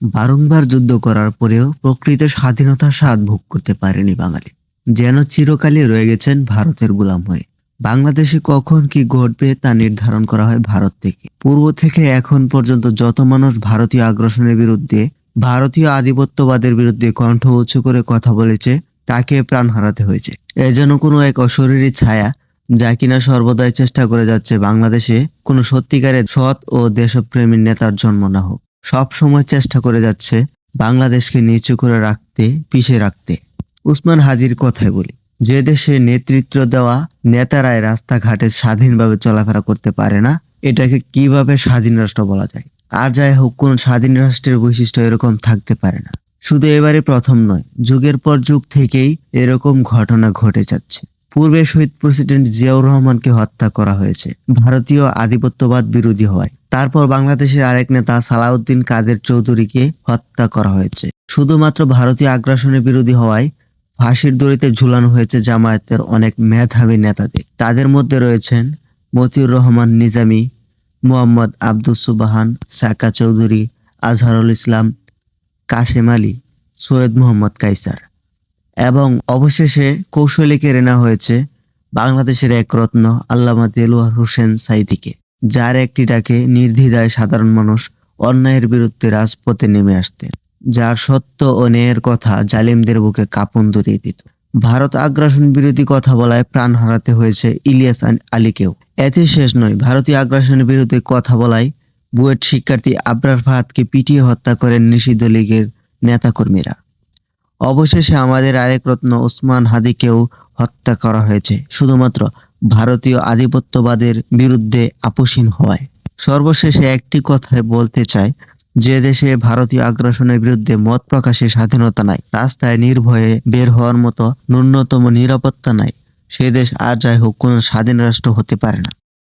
বারংবার যুদ্ধ করার পরেও প্রকৃত স্বাধীনতার স্বাদ ভোগ করতে পারেনি বাঙালি। যেন চিরকালই রয়ে গেছেন ভারতের গোলাম হয়ে। বাংলাদেশে কখন কি ঘটবে তা নির্ধারণ করা হয় ভারত থেকে। পূর্ব থেকে এখন পর্যন্ত যত মানুষ ভারতীয় আগ্রাসনের বিরুদ্ধে, ভারতীয় আধিপত্যবাদের বিরুদ্ধে কণ্ঠ উঁচু করে কথা বলেছে, তাকে প্রাণ হারাতে হয়েছে। এ যেন কোনো এক অশরীরী ছায়া, যা কিনা সর্বদাই চেষ্টা করে যাচ্ছে বাংলাদেশে কোনো সত্যিকারের সৎ ও দেশপ্রেমী নেতার জন্ম না হোক। সব সময় চেষ্টা করে যাচ্ছে বাংলাদেশকে নিচু করে রাখতে, পিছিয়ে রাখতে। উসমান হাদির কথাই বলি, যে দেশে নেতৃত্ব দেওয়া নেতারাই রাস্তাঘাটে স্বাধীনভাবে চলাফেরা করতে পারে না, এটাকে কিভাবে স্বাধীন রাষ্ট্র বলা যায়? আর যাই হোক, কোন স্বাধীন রাষ্ট্রের বৈশিষ্ট্য এরকম থাকতে পারে না। শুধু এবারে প্রথম নয়, যুগের পর যুগ থেকেই এরকম ঘটনা ঘটে যাচ্ছে। পূর্বে শহীদ প্রেসিডেন্ট জিয়াউর রহমানকে হত্যা করা হয়েছে ভারতীয় আধিপত্যবাদ বিরোধী হওয়ায়। তারপর বাংলাদেশের আরেক নেতা সালাউদ্দিন কাদের চৌধুরীকে হত্যা করা হয়েছে শুধুমাত্র ভারতীয় আগ্রাসনের বিরোধী হওয়ায়। ফাঁসির দড়িতে ঝুলানো হয়েছে জামায়াতের অনেক মেধাবী নেতাদের। তাদের মধ্যে রয়েছেন মতিউর রহমান নিজামী, মোহাম্মদ আব্দুস সুবহান, সাকা চৌধুরী, আজহারুল ইসলাম, কাশেম আলী, সৈয়দ মোহাম্মদ কাইসার। এবং অবশেষে কৌশলে কেড়ে নেওয়া হয়েছে বাংলাদেশের এক রত্ন আল্লামা দেলোয়ার হোসেন সাঈদীকে, যার একটি ডাকে নির্দ্বিধায় সাধারণ মানুষ অন্যায়ের বিরুদ্ধে রাজপথে নেমে আসতেন, যার সত্য ও ন্যায়ের কথা জালিমদের বুকে কাঁপন ধরিয়ে দিত। ভারত আগ্রাসন বিরোধী কথা বলায় প্রাণ হারাতে হয়েছে ইলিয়াস আলীকেও। এতে শেষ নয়, ভারতীয় আগ্রাসনের বিরুদ্ধে কথা বলায় বুয়েট শিক্ষার্থী আবরার ফাহাদকে পিটিয়ে হত্যা করেন নিষিদ্ধ লীগের নেতাকর্মীরা। অবশেষে আমাদের আরেক রত্ন ওসমান হাদিকেও হত্যা করা হয়েছে শুধুমাত্র ভারতীয় আধিপত্যবাদের বিরুদ্ধে আপোষহীন হওয়ায়। সর্বশেষে একটি কথাই বলতে চাই, যে দেশে ভারতীয় আগ্রাসনের বিরুদ্ধে মত প্রকাশের স্বাধীনতা নাই, রাস্তায় নির্ভয়ে বের হওয়ার মতো ন্যূনতম নিরাপত্তা নাই, সে দেশ আর যাই হোক কোনো স্বাধীন রাষ্ট্র হতে পারে না।